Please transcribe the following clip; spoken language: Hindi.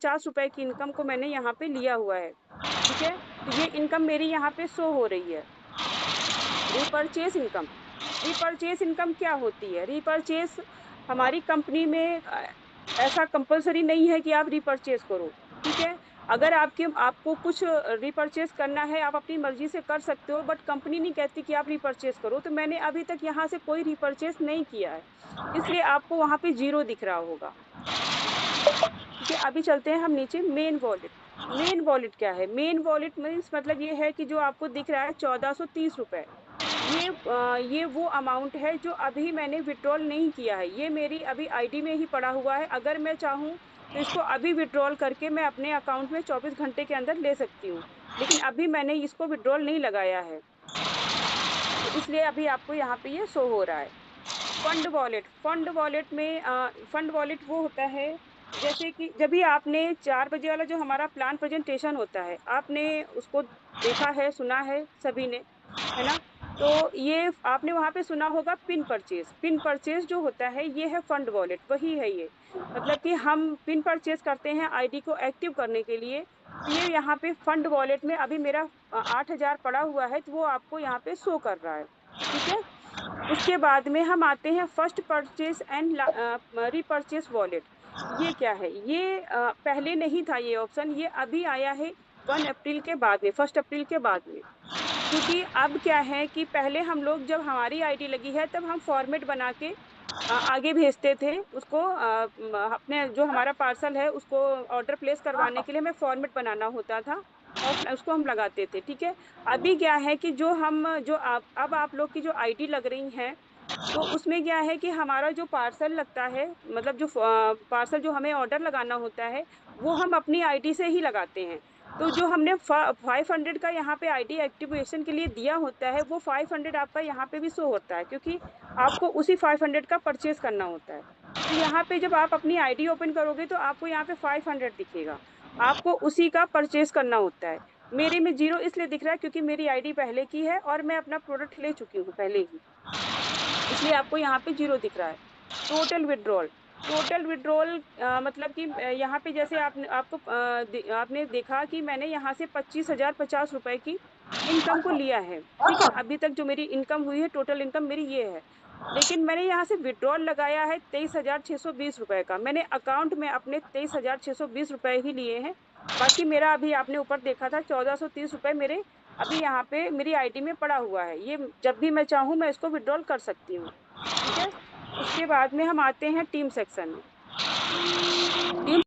₹50 की इनकम को मैंने यहाँ पे लिया हुआ है, ठीक है? तो ये इनकम मेरी यहाँ पे शो हो रही है। रीपर्चेज़ इनकम, रीपर्चेज़ इनकम क्या होती है? रीपर्चेज़ हमारी कंपनी में ऐसा कंपल्सरी नहीं है कि आप रीपर्चेज़ करो, ठीक है? अगर आपको कुछ रीपर्चेज़ करना है, आप अपनी मर्ज़ी से कर सकते हो, बट कंपनी नहीं कहती कि आप रीपर्चेज़ करो, तो मैंने अभी तक यहाँ से कोई रीपर्चेज़ नहीं किया है, इसलिए आपको वहाँ पे ज़ीरो दिख रहा होगा। ठीक है, अभी चलते हैं हम नीचे मेन वॉलेट। मेन वॉलेट क्या है? मेन वॉलेट मीन्स मतलब ये है कि जो आपको दिख रहा है ₹1430, ये वो अमाउंट है जो अभी मैंने विथड्रॉल नहीं किया है। ये मेरी अभी आईडी में ही पड़ा हुआ है। अगर मैं चाहूँ तो इसको अभी विथड्रॉल करके मैं अपने अकाउंट में 24 घंटे के अंदर ले सकती हूँ। लेकिन अभी मैंने इसको विथड्रॉल नहीं लगाया है। तो इसलिए अभी आपको यहाँ पे ये शो हो रहा है। फंड वॉलेट में फंड वॉलेट वो होता है जैसे कि जब भी आपने 4 बजे वाला जो हमारा प्लान प्रेजेंटेशन होता है, आपने उसको देखा है, सुना है सभी ने, है ना? तो ये आपने वहाँ पे सुना होगा पिन परचेज़ जो होता है ये है फंड वॉलेट, वही है ये। मतलब कि हम पिन परचेज़ करते हैं आईडी को एक्टिव करने के लिए, तो ये यहाँ पे फंड वॉलेट में अभी मेरा 8000 पड़ा हुआ है, तो वो आपको यहाँ पे शो कर रहा है, ठीक है? उसके बाद में हम आते हैं फर्स्ट परचेज़ एंड रीपरचेज़ वॉलेट। ये क्या है? ये पहले नहीं था ये ऑप्शन, ये अभी आया है 1 अप्रैल के बाद में, 1 अप्रैल के बाद में। क्योंकि अब क्या है कि पहले हम लोग जब हमारी आईडी लगी है तब हम फॉर्मेट बना के आगे भेजते थे उसको अपने जो हमारा पार्सल है उसको ऑर्डर प्लेस करवाने के लिए हमें फॉर्मेट बनाना होता था और उसको हम लगाते थे, ठीक है? अभी क्या है कि जो आप लोग की जो आईडी लग रही हैं, तो उसमें क्या है कि हमारा जो पार्सल लगता है मतलब पार्सल जो हमें ऑर्डर लगाना होता है, वो हम अपनी आईडी से ही लगाते हैं। तो जो हमने 500 का यहाँ पे आईडी एक्टिवेशन के लिए दिया होता है, वो 500 आपका यहाँ पे भी शो होता है क्योंकि आपको उसी 500 का परचेज़ करना होता है। तो यहाँ पे जब आप अपनी आईडी ओपन करोगे तो आपको यहाँ पे 500 दिखेगा। आपको उसी का परचेज़ करना होता है। मेरे में 0 इसलिए दिख रहा है क्योंकि मेरी आईडी पहले की है और मैं अपना प्रोडक्ट ले चुकी हूँ पहले ही। इसलिए आपको यहाँ पे 0 दिख रहा है। टोटल विथड्रॉल टोटल विथड्रॉल मतलब कि यहाँ पे जैसे आपने देखा कि मैंने यहाँ से ₹25,050 की इनकम को लिया है, ठीक है? अभी तक जो मेरी इनकम हुई है, टोटल इनकम मेरी ये है। लेकिन मैंने यहाँ से विथड्रॉल लगाया है ₹23,620 का। मैंने अकाउंट में अपने ₹23,620 ही लिए हैं। बाकी मेरा अभी आपने ऊपर देखा था ₹1430 मेरे अभी यहाँ पे मेरी आईडी में पड़ा हुआ है। ये जब भी मैं चाहूँ मैं इसको विथड्रॉल कर सकती हूँ, ठीक है? उसके बाद में हम आते हैं टीम सेक्शन में। टीम